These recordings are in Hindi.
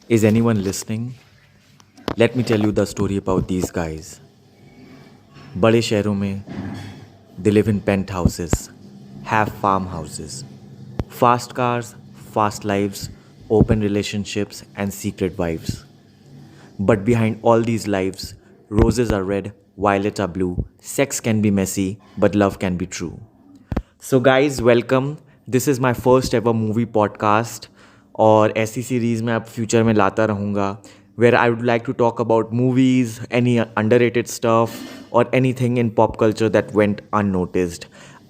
Is anyone listening? Let me tell you the story about these guys. बड़े शहरों में they live in penthouses, have farmhouses, fast cars, fast lives, open relationships, and secret wives. But behind all these lives, roses are red, violets are blue, sex can be messy, but love can be true. So guys welcome, this is my first ever movie podcast और ऐसी सीरीज़ मैं अब फ्यूचर में लाता रहूँगा where I would like to talk about movies, any underrated stuff और anything in pop culture that went unnoticed.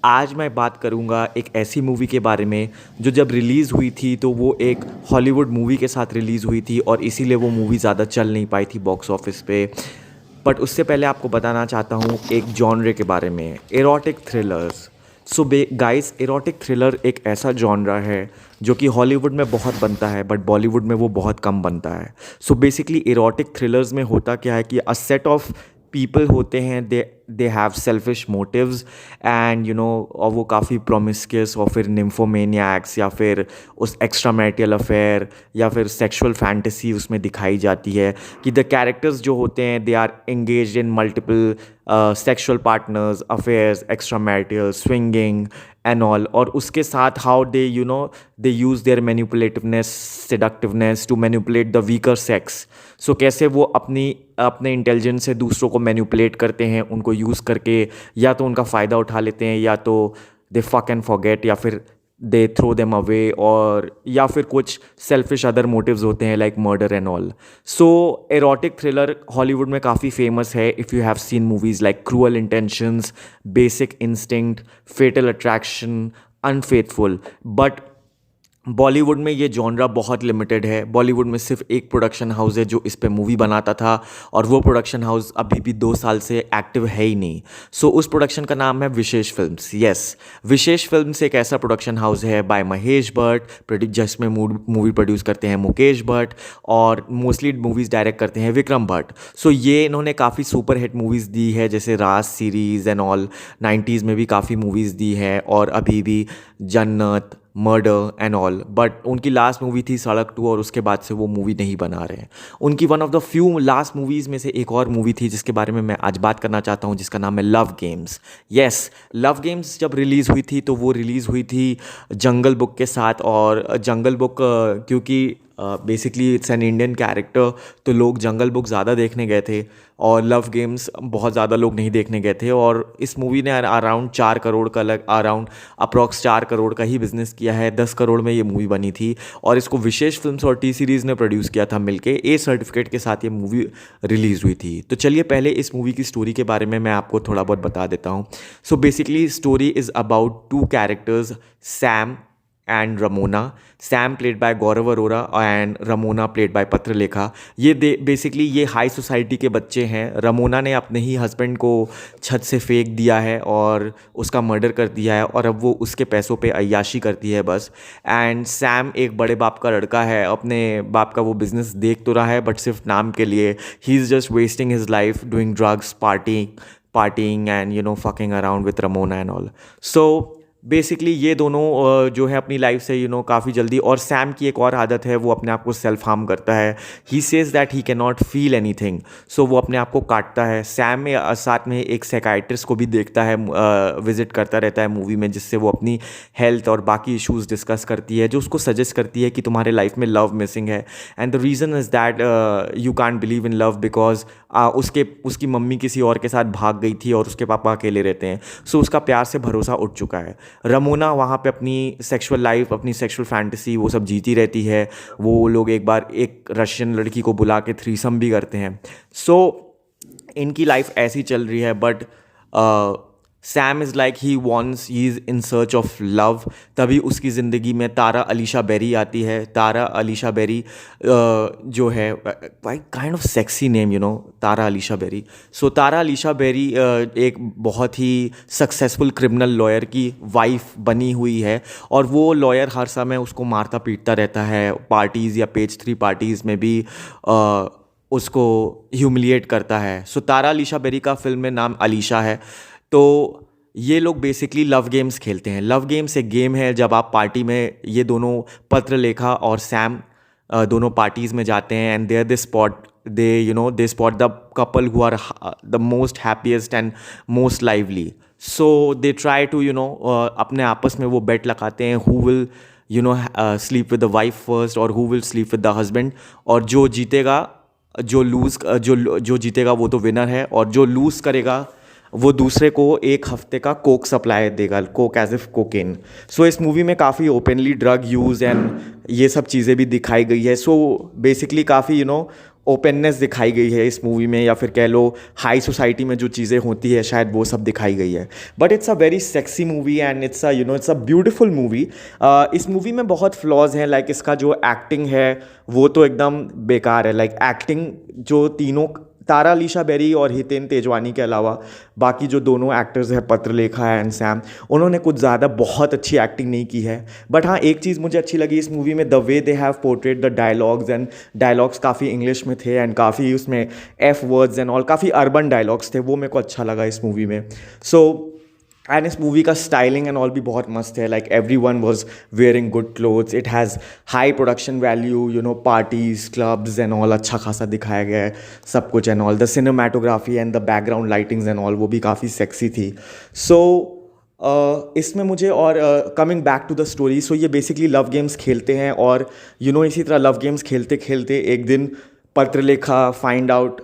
आज मैं बात करूँगा एक ऐसी मूवी के बारे में जो जब रिलीज़ हुई थी तो वो एक हॉलीवुड मूवी के साथ रिलीज़ हुई थी और इसीलिए वो मूवी ज़्यादा चल नहीं पाई थी बॉक्स ऑफिस पे। बट उससे पहले आपको बताना चाहता हूँ एक जॉनरे के बारे में, erotic thrillers. So guys, erotic thriller एक ऐसा जॉनरा है जो कि हॉलीवुड में बहुत बनता है बट बॉलीवुड में वो बहुत कम बनता है। सो बेसिकली एरोटिक थ्रिलर्स में होता क्या है कि अ सेट ऑफ पीपल होते हैं, they have selfish motives and और वो काफ़ी प्रोमिस्क्यूअस और फिर निम्फोमेनियाक्स या फिर उस एक्स्ट्रा मैरिटल अफेयर या फिर सेक्सुअल फैंटेसी उसमें दिखाई जाती है कि द कैरेक्टर्स जो होते हैं they are engaged in multiple sexual partners, affairs, extra marital, swinging and all. और उसके साथ how they use their manipulativeness, seductiveness to manipulate the weaker sex. So कैसे वो अपने इंटेलिजेंस से दूसरों को मैनिपुलेट करते हैं, उनको यूज़ करके या तो उनका फ़ायदा उठा लेते हैं या तो दे फक एंड फॉरगेट या फिर दे थ्रो देम अवे, और या फिर कुछ सेल्फिश अदर मोटिव्स होते हैं like murder and all. So erotic thriller Hollywood में काफ़ी फेमस है। If you have seen movies like cruel intentions, basic instinct, fatal attraction, unfaithful. But Bollywood में ये जॉनरा बहुत लिमिटेड है। बॉलीवुड में सिर्फ एक प्रोडक्शन हाउस है जो इस पे मूवी बनाता था और वो प्रोडक्शन हाउस अभी भी 2 साल से एक्टिव है ही नहीं। सो उस प्रोडक्शन का नाम है विशेष फिल्म्स। यस, विशेष फिल्म्स एक ऐसा प्रोडक्शन हाउस है बाय महेश भट्ट, जिसमें मूवी प्रोड्यूस करते हैं मुकेश भट्ट और मोस्टली मूवीज़ डायरेक्ट करते हैं विक्रम भट्ट। सो ये इन्होंने काफ़ी सुपर हिट मूवीज़ दी है जैसे राज सीरीज़ एंड ऑल, 90s में भी काफ़ी मूवीज़ दी है और अभी भी जन्नत, मर्डर एंड ऑल। बट उनकी लास्ट मूवी थी सड़क 2 और उसके बाद से वो मूवी नहीं बना रहे हैं। उनकी one of the few last movies में से एक और मूवी थी जिसके बारे में मैं आज बात करना चाहता हूँ, जिसका नाम है love games. Yes, love games जब रिलीज़ हुई थी तो वो रिलीज़ हुई थी जंगल बुक के साथ। और जंगल बुक क्योंकि basically it's an Indian character, तो लोग जंगल बुक ज़्यादा देखने गए थे और लव गेम्स बहुत ज़्यादा लोग नहीं देखने गए थे। और इस मूवी ने अराउंड 4 करोड़ का अराउंड अप्रॉक्स 4 करोड़ का ही बिजनेस किया है। 10 करोड़ में ये मूवी बनी थी और इसको विशेष फिल्म्स और टी सीरीज़ ने प्रोड्यूस किया था मिलके। ए सर्टिफिकेट के साथ ये मूवी रिलीज़ हुई थी। तो चलिए पहले इस मूवी की स्टोरी के बारे में मैं आपको थोड़ा बहुत बता देता हूँ। So basically story is about 2 characters, Sam and Ramona. Sam played by Gaurav Arora and Ramona played by Patralekha. ये बेसिकली ये हाई सोसाइटी के बच्चे हैं। रमोना ने अपने ही हस्बैंड को छत से फेंक दिया है और उसका मर्डर कर दिया है और अब वो उसके पैसों पे अय्याशी करती है बस। एंड सैम एक बड़े बाप का लड़का है, अपने बाप का वो बिजनेस देख तो रहा है बट सिर्फ नाम के लिए। He is just wasting his life doing drugs, partying and fucking around with Ramona and all. So basically ये दोनों जो है अपनी लाइफ से काफ़ी जल्दी, और सैम की एक और आदत है, वो अपने आप को सेल्फ हार्म करता है। He says that he can not feel anything, so वो अपने आप को काटता है। सैम में साथ में एक साइकाइट्रिस्ट को भी देखता है, विजिट करता रहता है मूवी में, जिससे वो अपनी हेल्थ और बाकी इश्यूज डिस्कस करती है, जो उसको सजेस्ट करती है कि तुम्हारे लाइफ में लव मिसिंग है and the reason is that you can't believe in love because उसकी मम्मी किसी और के साथ भाग गई थी और उसके पापा अकेले रहते हैं। सो उसका प्यार से भरोसा उठ चुका है। रमोना वहाँ पे अपनी सेक्सुअल लाइफ, अपनी सेक्सुअल फैंटेसी वो सब जीती रहती है। वो लोग एक बार एक रशियन लड़की को बुला के थ्रीसम भी करते हैं। सो इनकी लाइफ ऐसी चल रही है but Sam is like he is in search of love. तभी उसकी ज़िंदगी में तारा अलीशा बेरी आती है। तारा अलीशा बेरी जो है kind of sexy name, Tara Alisha Berry. So Tara Alisha Berry एक बहुत ही सक्सेसफुल क्रिमिनल लॉयर की वाइफ बनी हुई है और वो लॉयर हर समय उसको मारता पीटता रहता है। पार्टीज़ या पेज 3 पार्टीज़ में भी उसको ह्यूमिलिएट करता है। सो तारा अलीशा बेरी का फिल्म में नाम अलीशा है। तो ये लोग बेसिकली लव गेम्स खेलते हैं। लव गेम्स एक गेम है जब आप पार्टी में, ये दोनों पत्रलेखा और सैम दोनों पार्टीज़ में जाते हैं and there they spot the couple who are the most happiest and most lively. So they try to अपने आपस में वो बेट लगाते हैं who will sleep with the wife first और who will sleep with the husband. और जो जीतेगा, जो जीतेगा वो तो विनर है, और जो लूज़ करेगा वो दूसरे को एक हफ्ते का कोक सप्लाई देगा, कोक एज इफ कोकेन. सो इस मूवी में काफ़ी ओपनली ड्रग यूज़ एंड ये सब चीज़ें भी दिखाई गई है. सो बेसिकली काफ़ी ओपननेस दिखाई गई है इस मूवी में, या फिर कह लो हाई सोसाइटी में जो चीज़ें होती है शायद वो सब दिखाई गई है. But it's a very sexy movie and it's a beautiful movie. इस मूवी में बहुत फ्लॉज हैं. लाइक इसका जो एक्टिंग है वो तो एकदम बेकार है. लाइक एक्टिंग जो तीनों, तारा अलीशा बेरी और हितेन तेजवानी के अलावा बाकी जो दोनों एक्टर्स हैं, पत्रलेखा एंड सैम, उन्होंने कुछ ज़्यादा बहुत अच्छी एक्टिंग नहीं की है. बट हाँ, एक चीज़ मुझे अच्छी लगी इस मूवी में, the way they have portrait the dialogues, and dialogues काफ़ी इंग्लिश में थे एंड काफ़ी उसमें एफ वर्ड्स एंड ऑल, काफ़ी अर्बन डायलॉग्स थे. वो मेरे को अच्छा लगा इस मूवी में. सो एंड इस मूवी का स्टाइलिंग एंड ऑल भी बहुत मस्त है. Like every one was wearing good clothes. It has high production value, parties, clubs and all अच्छा खासा दिखाया गया है सब कुछ and all. The cinematography and the background lightings and all वो भी काफ़ी सेक्सी थी. सो इसमें मुझे, और coming back to the story, so ये बेसिकली लव गेम्स खेलते हैं और इसी तरह लव गेम्स खेलते खेलते एक दिन Patralekha find out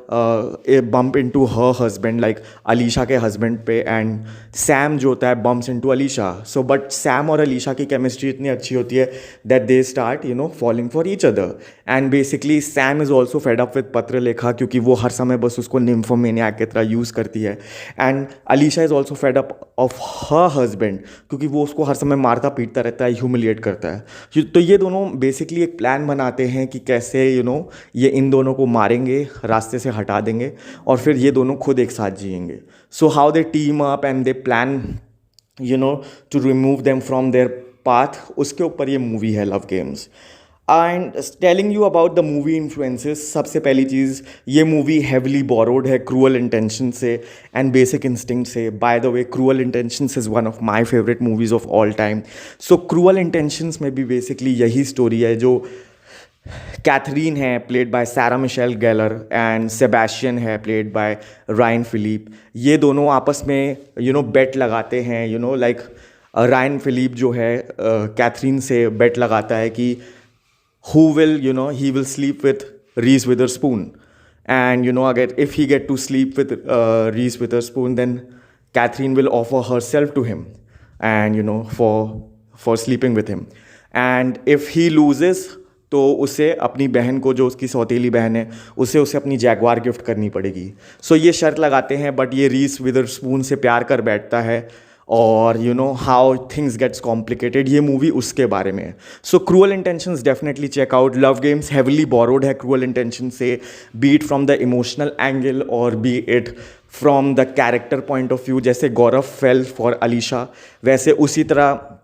a bump into her husband, like Alisha के हस्बैंड पे, एंड सैम जो होता है bumps into Alisha. So but Sam और अलीशा की केमिस्ट्री इतनी अच्छी होती है that they start falling for each other. And basically Sam is also fed up with Patralekha, क्योंकि वो हर समय बस उसको निम्फोमेनियाक की तरह यूज़ करती है. And Alisha is also fed up of her husband, क्योंकि वो उसको हर समय मारता पीटता रहता है, ह्यूमिलिएट करता है. तो ये दोनों बेसिकली एक प्लान बनाते हैं कि कैसे ये इन दोनों को मारेंगे, रास्ते से हटा देंगे, और फिर ये दोनों खुद एक साथ जिएंगे. So how they team up and they plan to remove them from their path, उसके ऊपर ये मूवी है love games. And telling you about the movie influences, सबसे पहली चीज़, ये मूवी हैविली बोरोड है क्रूअल इंटेंशन से एंड बेसिक इंस्टिंक्ट से. By the way, cruel intentions is one of my favourite movies of all time. So cruel intentions में भी बेसिकली यही स्टोरी है. जो कैथरीन है प्लेड बाय सारा मिशेल गेलर एंड सेबेस्टियन है प्लेड बाय रायन फिलिप. ये दोनों आपस में बेट लगाते हैं. लाइक रायन फिलिप जो है कैथरीन से बेट लगाता है कि who will he will sleep with Reese Witherspoon, and अगर if he get to sleep with Reese Witherspoon, then Catherine will offer herself to him and for sleeping with him. And if he loses, तो उसे अपनी बहन को, जो उसकी सौतेली बहन है, उसे अपनी जैगवार गिफ्ट करनी पड़ेगी. सो ये शर्त लगाते हैं, बट ये रीस विदरस्पून से प्यार कर बैठता है, और हाउ थिंग्स गेट्स कॉम्प्लिकेटेड, ये मूवी उसके बारे में है. So cruel intentions definitely check out. Love games heavily borrowed है क्रूअल इंटेंशन से, be it from the emotional angle और be it from the character point of view. जैसे गौरव फेल फॉर अलीशा, वैसे उसी तरह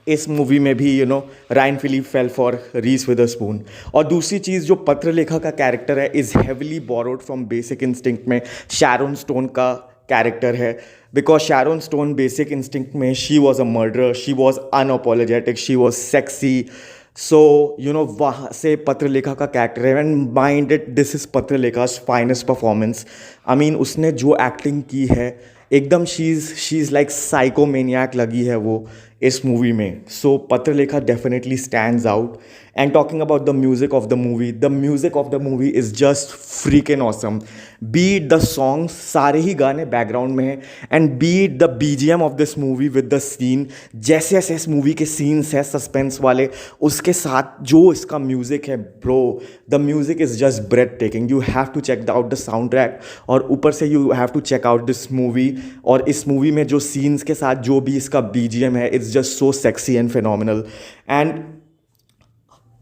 इस मूवी में भी Ryan Phillippe fell for Reese Witherspoon. और दूसरी चीज़, जो पत्रलेखा का कैरेक्टर है is heavily borrowed from Basic Instinct में शैरोन स्टोन का कैरेक्टर है. Because Sharon Stone Basic Instinct में she was a murderer, she was unapologetic, she was sexy. So वहाँ से पत्रलेखा का कैरेक्टर है, and mind it, this is Patralekha's finest performance. I mean उसने जो एक्टिंग की है एकदम शी इज़ लाइक साइकोमेनियाक लगी है वो इस मूवी में. So Patralekha definitely stands out. And talking about the music of the music of the movie is just freaking awesome. Be the songs, सारे ही गाने बैकग्राउंड में हैं, and be the BGM of this movie with the scene. जैसे जैसे इस मूवी के सीन्स हैं सस्पेंस वाले, उसके साथ जो इसका म्यूज़िक है bro, the music is just breathtaking. You have to check out the soundtrack, और ऊपर से you have to check out this movie. और इस मूवी में जो सीन्स के साथ जो भी इसका BGM है, it's just so sexy and phenomenal. And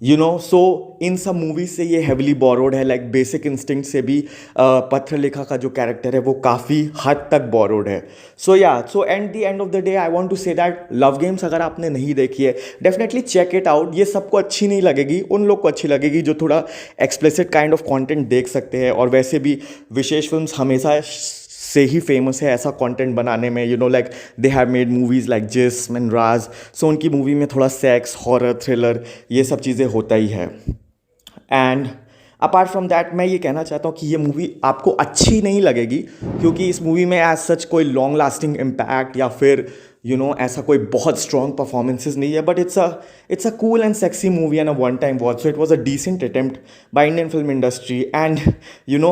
so इन सब मूवीज से ये हेविली बोरोड है. लाइक बेसिक इंस्टिंक्ट से भी पत्रलेखा का जो कैरेक्टर है वो काफ़ी हद तक बोरोड है. So at the end of the day I want to say that Love Games अगर आपने नहीं देखी है, डेफिनेटली चेक इट आउट. ये सबको अच्छी नहीं लगेगी, उन लोग को अच्छी लगेगी जो थोड़ा एक्सप्लिसिट काइंड ऑफ कंटेंट देख सकते हैं. और वैसे भी विशेष फिल्म्स हमेशा से ही फेमस है ऐसा कंटेंट बनाने में. Like they have made movies like जिस्म एंड राज. सो उनकी मूवी में थोड़ा सेक्स, हॉरर, थ्रिलर, ये सब चीज़ें होता ही है. एंड अपार्ट फ्रॉम दैट मैं ये कहना चाहता हूँ कि ये मूवी आपको अच्छी नहीं लगेगी क्योंकि इस मूवी में एज सच कोई लॉन्ग लास्टिंग इम्पैक्ट या फिर ऐसा कोई बहुत स्ट्रॉन्ग परफॉर्मेंसेज नहीं है, but it's a cool and sexy movie and a one time watch. So it was a decent attempt by Indian film industry. And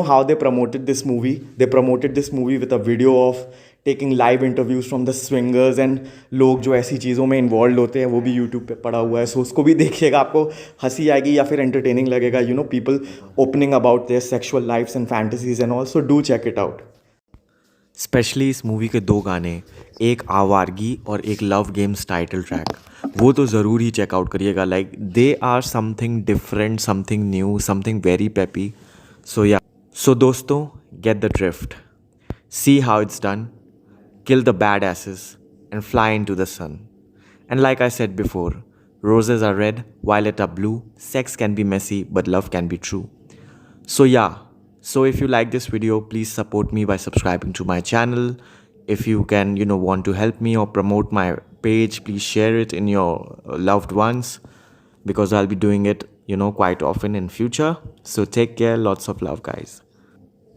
how they promoted this movie with a video of taking live interviews from the swingers. And लोग जो ऐसी चीज़ों में इन्वॉल्व होते हैं वो भी यूट्यूब पे पड़ा हुआ है, सो उसको भी देखिएगा, आपको हंसी आएगी या फिर एंटरटेनिंग लगेगा. People opening about their sexual lifes and fantasies and also do check it out. Specially इस मूवी के 2 गाने, एक आवारगी और एक लव गेम्स टाइटल ट्रैक, वो तो ज़रूर ही चेकआउट करिएगा. Like they are something different, something new, something very peppy. So दोस्तों, get the drift, see how it's done, kill the badasses, and fly into the sun. And like I said before, roses are red, violet are blue, sex can be messy, but love can be true. So yeah, so if you like this video, please support me by subscribing to my channel. If you can, want to help me or promote my page, please share it in your loved ones because I'll be doing it, quite often in future. So take care, lots of love, guys.